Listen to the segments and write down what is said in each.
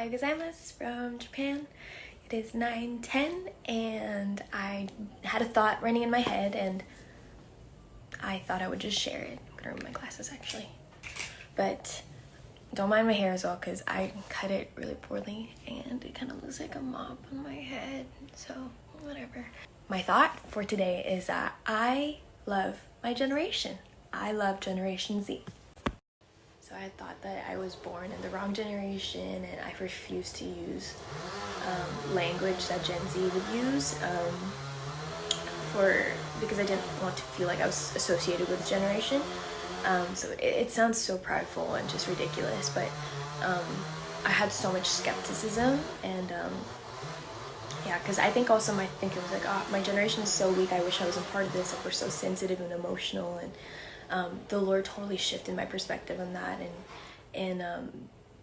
Hi gozaimasu from Japan. It is 9:10 and I had a thought running in my head and I thought I would just share it. I'm gonna remove my glasses actually. But don't mind my hair as well because I cut it really poorly and it kind of looks like a mop on my head, so whatever. My thought for today is that I love my generation. I love Generation Z. So I thought that I was born in the wrong generation and I refused to use language that Gen Z would use because I didn't want to feel like I was associated with the generation. So it sounds so prideful and just ridiculous, but I had so much skepticism and yeah, because I think also my thinking was like, oh, my generation is so weak, I wish I wasn't part of this, like we're so sensitive and emotional, and the Lord totally shifted my perspective on that, and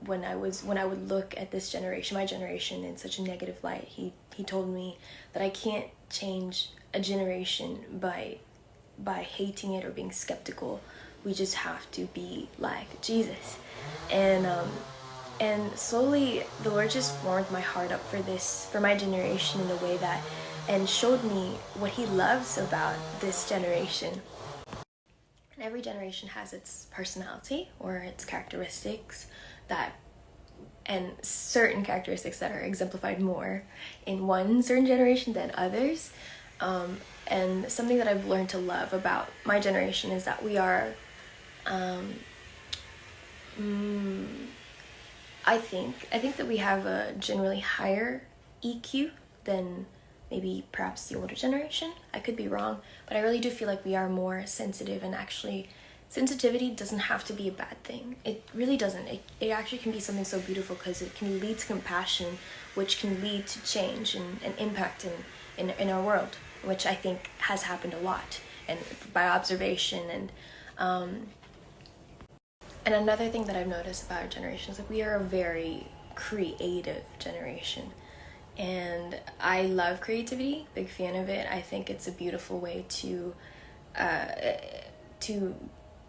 when I would look at this generation, my generation, in such a negative light, he told me that I can't change a generation by hating it or being skeptical. We just have to be like Jesus. And slowly the Lord just warmed my heart up for my generation in a way that, and showed me what he loves about this generation. And every generation has its personality or its characteristics and certain characteristics that are exemplified more in one certain generation than others. And something that I've learned to love about my generation is that we are, I think that we have a generally higher EQ than maybe perhaps the older generation. I could be wrong, but I really do feel like we are more sensitive, and actually sensitivity doesn't have to be a bad thing. It really doesn't. It actually can be something so beautiful because it can lead to compassion, which can lead to change and impact in our world, which I think has happened a lot, and by observation. And another thing that I've noticed about our generation is that we are a very creative generation. And I love creativity, big fan of it. I think it's a beautiful way to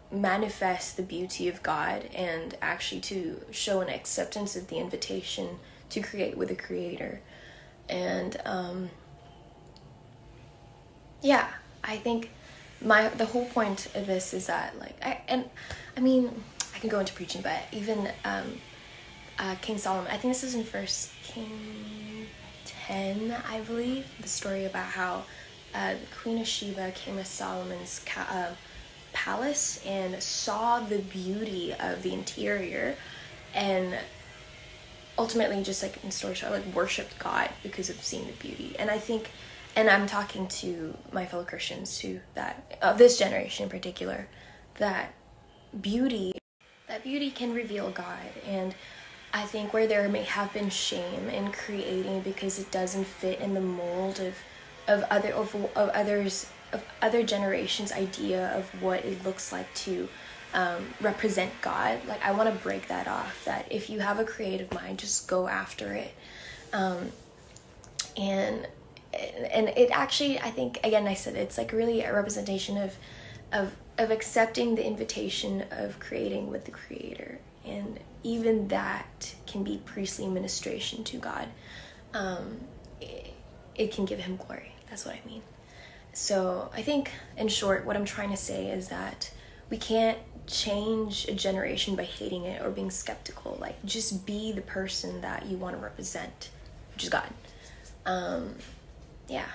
manifest the beauty of God and actually to show an acceptance of the invitation to create with the Creator. And yeah, I think the whole point of this is that, like, I can go into preaching, but even King Solomon, I think this is in 1 King 10, I believe, the story about how the Queen of Sheba came to Solomon's palace and saw the beauty of the interior, and ultimately, just like in the story, like worshipped God because of seeing the beauty. And I think, and I'm talking to my fellow Christians too, that of this generation in particular, that beauty can reveal God. And I think where there may have been shame in creating because it doesn't fit in the mold of other generations' idea of what it looks like to represent God, like I want to break that off. That if you have a creative mind, just go after it. And it actually, I think, again, I said it's like really a representation of accepting the invitation of creating with the Creator. And even that can be priestly ministration to God. It can give him glory. That's what I mean. So I think, in short, what I'm trying to say is that we can't change a generation by hating it or being skeptical. Like, just be the person that you want to represent, which is God. Yeah.